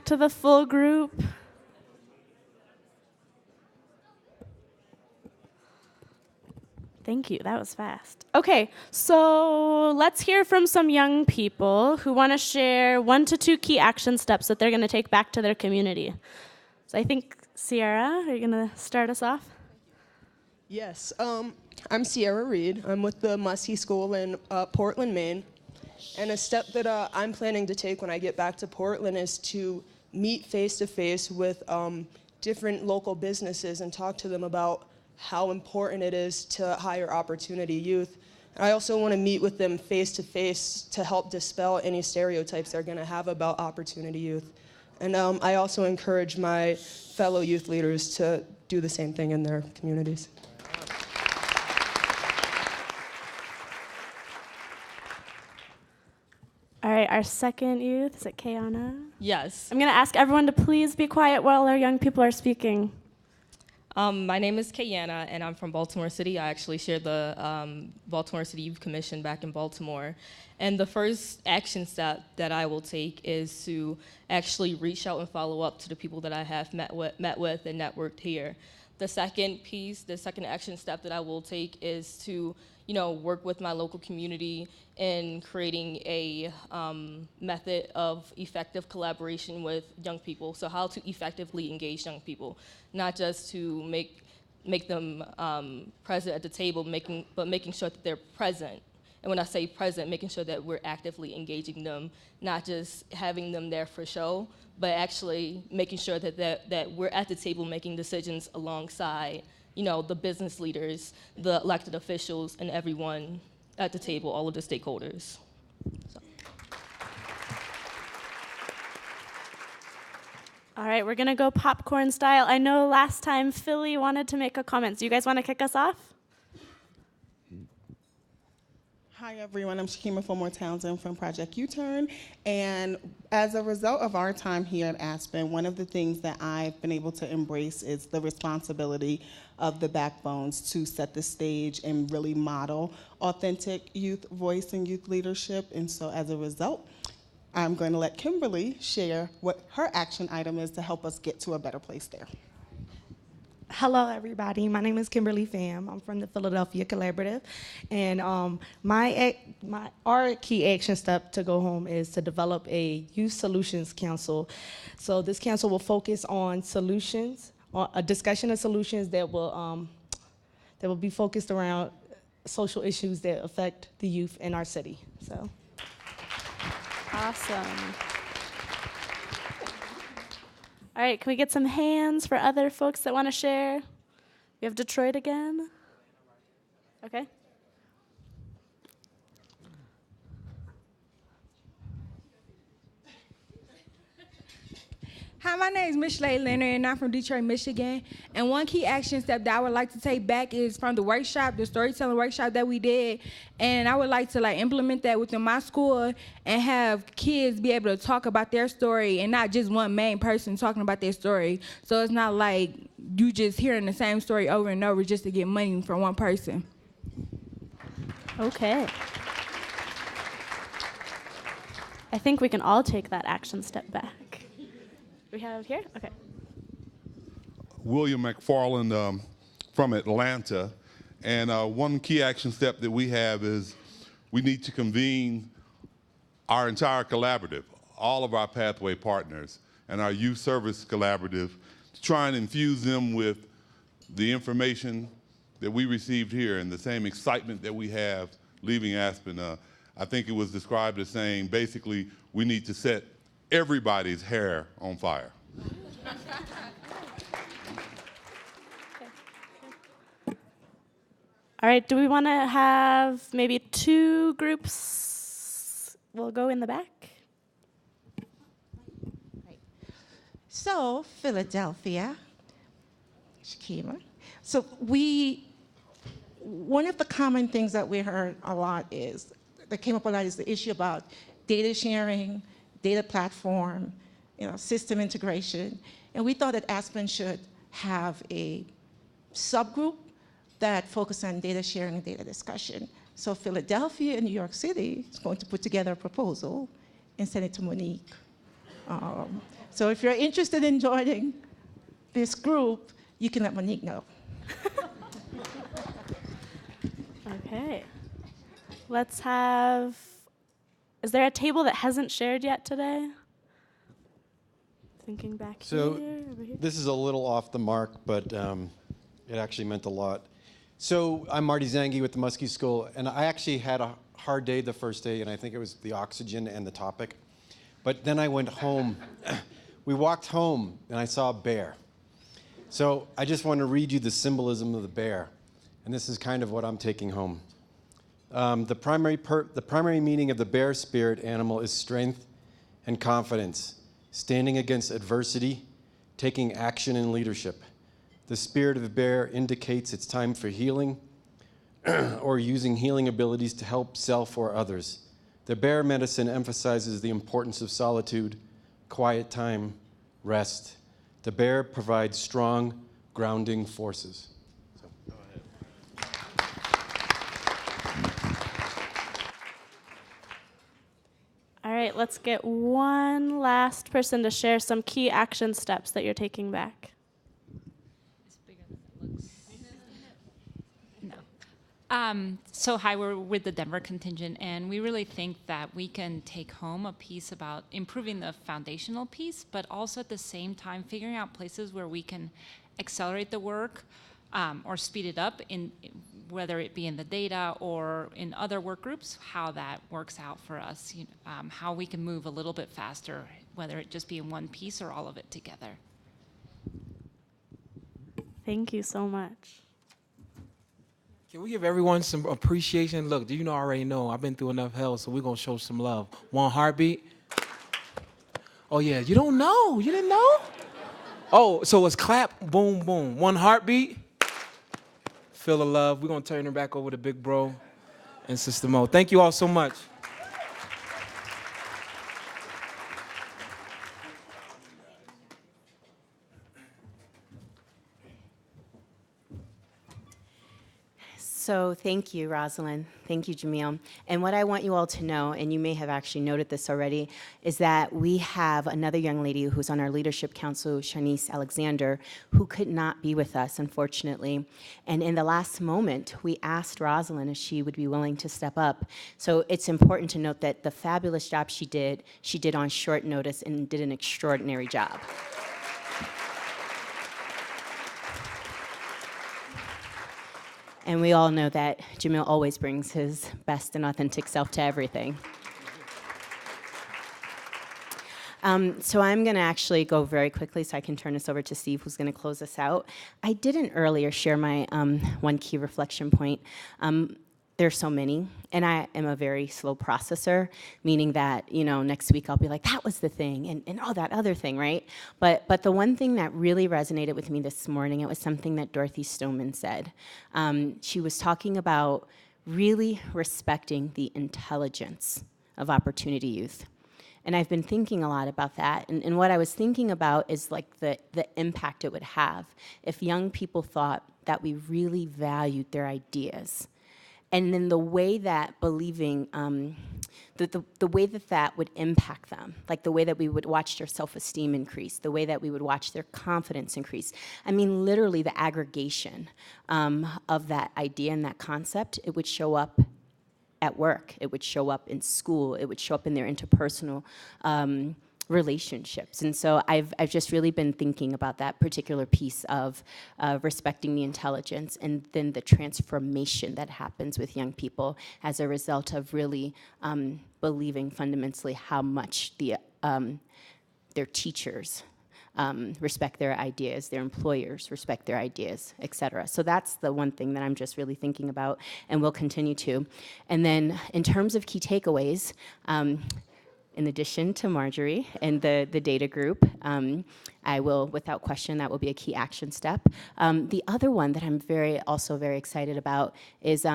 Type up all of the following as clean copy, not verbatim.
to the full group. Thank you, that was fast. Okay, so let's hear from some young people who want to share 1 to 2 key action steps that they're going to take back to their community. So I think, Sierra, are you going to start us off? Yes, I'm Sierra Reed. I'm with the Muskie School in Portland, Maine. And a step that I'm planning to take when I get back to Portland is to meet face-to-face with different local businesses and talk to them about how important it is to hire opportunity youth. And I also want to meet with them face-to-face to help dispel any stereotypes they're going to have about opportunity youth. And I also encourage my fellow youth leaders to do the same thing in their communities. All right, our second youth, is it Kayana? Yes. I'm going to ask everyone to please be quiet while our young people are speaking. My name is Kayana, and I'm from Baltimore City. I actually share the Baltimore City Youth Commission back in Baltimore. And the first action step that I will take is to actually reach out and follow up to the people that I have met with and networked here. The second action step that I will take is to work with my local community in creating a method of effective collaboration with young people. So how to effectively engage young people, not just to make them present at the table, but making sure that they're present. And when I say present, making sure that we're actively engaging them, not just having them there for show, but actually making sure that we're at the table making decisions alongside the business leaders, the elected officials, and everyone at the table, all of the stakeholders. So. All right, we're going to go popcorn style. I know last time Philly wanted to make a comment. Do you guys want to kick us off? Hi, everyone. I'm Shakima Fillmore Townsend from Project U-Turn. And as a result of our time here at Aspen, one of the things that I've been able to embrace is the responsibility of the backbones to set the stage and really model authentic youth voice and youth leadership. And so as a result, I'm going to let Kimberly share what her action item is to help us get to a better place there. Hello, everybody. My name is Kimberly Pham. I'm from the Philadelphia Collaborative. And our key action step to go home is to develop a Youth Solutions Council. So this council will focus on solutions, on a discussion of solutions that will be focused around social issues that affect the youth in our city. So. Awesome. All right, can we get some hands for other folks that want to share? We have Detroit again. Okay. Hi, my name is Miss Leigh Leonard, and I'm from Detroit, Michigan. And one key action step that I would like to take back is from the workshop, the storytelling workshop that we did. And I would like to implement that within my school and have kids be able to talk about their story and not just one main person talking about their story. So it's not like you just hearing the same story over and over just to get money from one person. Okay. I think we can all take that action step back. We have here? Okay. William McFarland from Atlanta. And one key action step that we have is we need to convene our entire collaborative, all of our pathway partners, and our youth service collaborative to try and infuse them with the information that we received here and the same excitement that we have leaving Aspen. I think it was described as saying, basically, we need to set everybody's hair on fire. All right, do we want to have maybe 2 groups? We'll go in the back. So, Philadelphia, Shakima. So one of the common things that we heard a lot that came up a lot is the issue about data sharing, data platform, system integration. And we thought that Aspen should have a subgroup that focused on data sharing and data discussion. So Philadelphia and New York City is going to put together a proposal and send it to Monique. So if you're interested in joining this group, you can let Monique know. Okay. Let's have, is there a table that hasn't shared yet today? Thinking back So here, over here. this is a little off the mark, but it actually meant a lot. So I'm Marty Zangi with the Muskie School, and I actually had a hard day the first day, and I think it was the oxygen and the topic. But then I went home. We walked home, and I saw a bear. So I just want to read you the symbolism of the bear, and this is kind of what I'm taking home. The primary meaning of the bear spirit animal is strength and confidence, standing against adversity, taking action and leadership. The spirit of the bear indicates it's time for healing or using healing abilities to help self or others. The bear medicine emphasizes the importance of solitude, quiet time, rest. The bear provides strong, grounding forces. So, go ahead. All right, let's get one last person to share some key action steps that you're taking back. It's bigger than it looks. No. So hi, we're with the Denver contingent, and we really think that we can take home a piece about improving the foundational piece, but also at the same time figuring out places where we can accelerate the work or speed it up, in whether it be in the data or in other work groups, how that works out for us, how we can move a little bit faster, whether it just be in one piece or all of it together. Thank you so much. Can we give everyone some appreciation? Look, I already know I've been through enough hell, so we're going to show some love. One heartbeat. Oh, yeah, you don't know. You didn't know? Oh, so it's clap, boom, boom. One heartbeat. Feel the love. We're going to turn it back over to Big Bro and Sister Mo. Thank you all so much. So thank you, Rosalind. Thank you, Jamil. And what I want you all to know, and you may have actually noted this already, is that we have another young lady who's on our leadership council, Shanice Alexander, who could not be with us, unfortunately. And in the last moment, we asked Rosalind if she would be willing to step up. So it's important to note that the fabulous job she did on short notice and did an extraordinary job. And we all know that Jamil always brings his best and authentic self to everything. So I'm going to actually go very quickly so I can turn this over to Steve, who's going to close us out. I didn't earlier share my one key reflection point. There's so many, and I am a very slow processor, meaning that, next week I'll be like, that was the thing, and oh, that other thing, right? But the one thing that really resonated with me this morning, it was something that Dorothy Stoneman said. She was talking about really respecting the intelligence of Opportunity Youth. And I've been thinking a lot about that, and what I was thinking about is like the impact it would have if young people thought that we really valued their ideas. And then the way that believing, the way that would impact them, like the way that we would watch their self-esteem increase, the way that we would watch their confidence increase. I mean, literally the aggregation of that idea and that concept, it would show up at work, it would show up in school, it would show up in their interpersonal relationships. And so I've just really been thinking about that particular piece of respecting the intelligence and then the transformation that happens with young people as a result of really believing fundamentally how much their teachers respect their ideas, their employers respect their ideas, et cetera. So that's the one thing that I'm just really thinking about and will continue to. And then in terms of key takeaways, in addition to Marjorie and the data group, I will, without question, that will be a key action step. The other one that I'm also very excited about is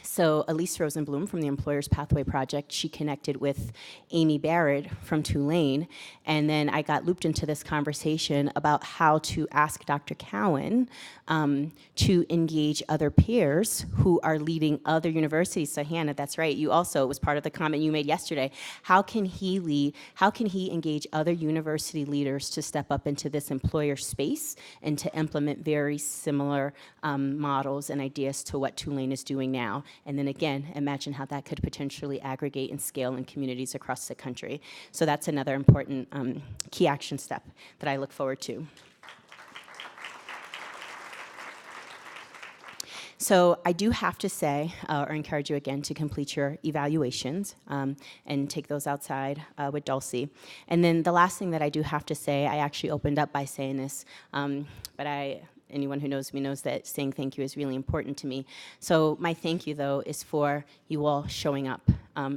So Elise Rosenblum from the Employers Pathway Project, she connected with Amy Barrett from Tulane, and then I got looped into this conversation about how to ask Dr. Cowan to engage other peers who are leading other universities. So Hannah, that's right, you also, it was part of the comment you made yesterday. How can he engage other university leaders to step up into this employer space and to implement very similar models and ideas to what Tulane is doing now? And then again, imagine how that could potentially aggregate and scale in communities across the country. So that's another important key action step that I look forward to. So I do have to say, or encourage you again to complete your evaluations and take those outside with Dulcie. And then the last thing that I do have to say, I actually opened up by saying this, but anyone who knows me knows that saying thank you is really important to me. So my thank you, though, is for you all showing up,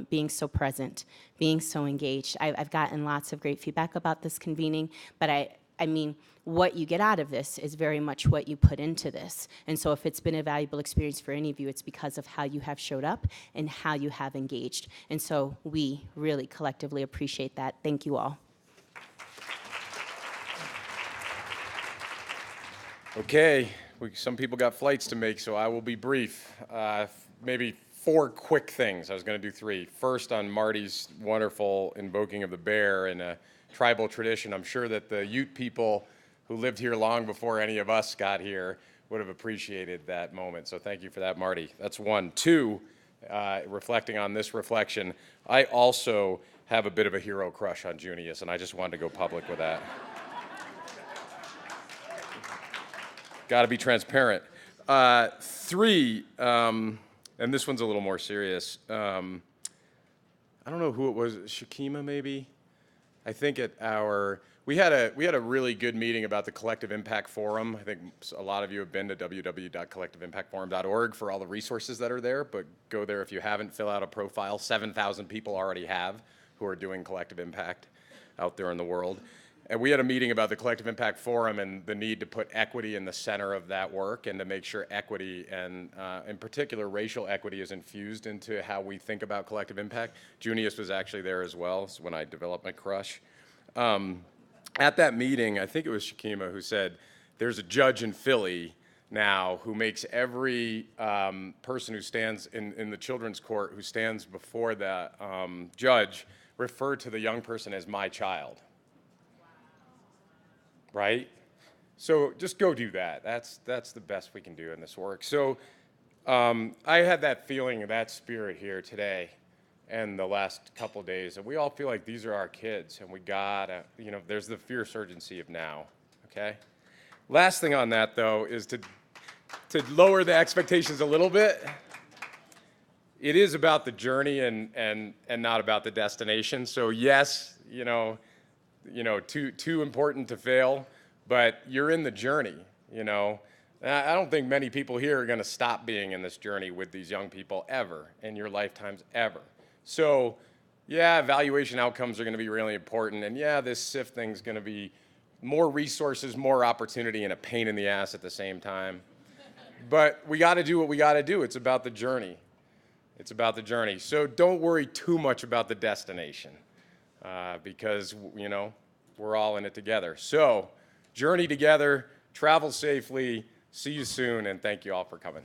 being so present, being so engaged. I've gotten lots of great feedback about this convening, but I mean, what you get out of this is very much what you put into this. And so if it's been a valuable experience for any of you, it's because of how you have showed up and how you have engaged. And so we really collectively appreciate that. Thank you all. Okay, some people got flights to make, so I will be brief. Maybe 4 quick things. I was going to do 3. First, on Marty's wonderful invoking of the bear in a tribal tradition, I'm sure that the Ute people who lived here long before any of us got here would have appreciated that moment. So thank you for that, Marty. That's 1. 2, reflecting on this reflection, I also have a bit of a hero crush on Junius, and I just wanted to go public with that. Got to be transparent. 3, and this one's a little more serious. I don't know who it was, Shakima maybe? I think we had a really good meeting about the Collective Impact Forum. I think a lot of you have been to www.collectiveimpactforum.org for all the resources that are there, but go there if you haven't, fill out a profile. 7,000 people already have who are doing collective impact out there in the world. And we had a meeting about the Collective Impact Forum and the need to put equity in the center of that work and to make sure equity and, in particular, racial equity is infused into how we think about collective impact. Junius was actually there as well, so when I developed my crush. At that meeting, I think it was Shakima who said, there's a judge in Philly now who makes every person who stands in the children's court who stands before the judge refer to the young person as my child. Right? So just go do that. That's the best we can do in this work. So I had that feeling, that spirit here today and the last couple days, and we all feel like these are our kids, and we gotta, there's the fierce urgency of now, okay? Last thing on that, though, is to lower the expectations a little bit. It is about the journey and not about the destination. So yes, too important to fail, but you're in the journey, I don't think many people here are going to stop being in this journey with these young people ever, in your lifetimes ever. So, yeah, evaluation outcomes are going to be really important, and yeah, this SIF thing's going to be more resources, more opportunity, and a pain in the ass at the same time. But we got to do what we got to do. It's about the journey. It's about the journey. So don't worry too much about the destination. Because, we're all in it together. So, journey together, travel safely, see you soon, and thank you all for coming.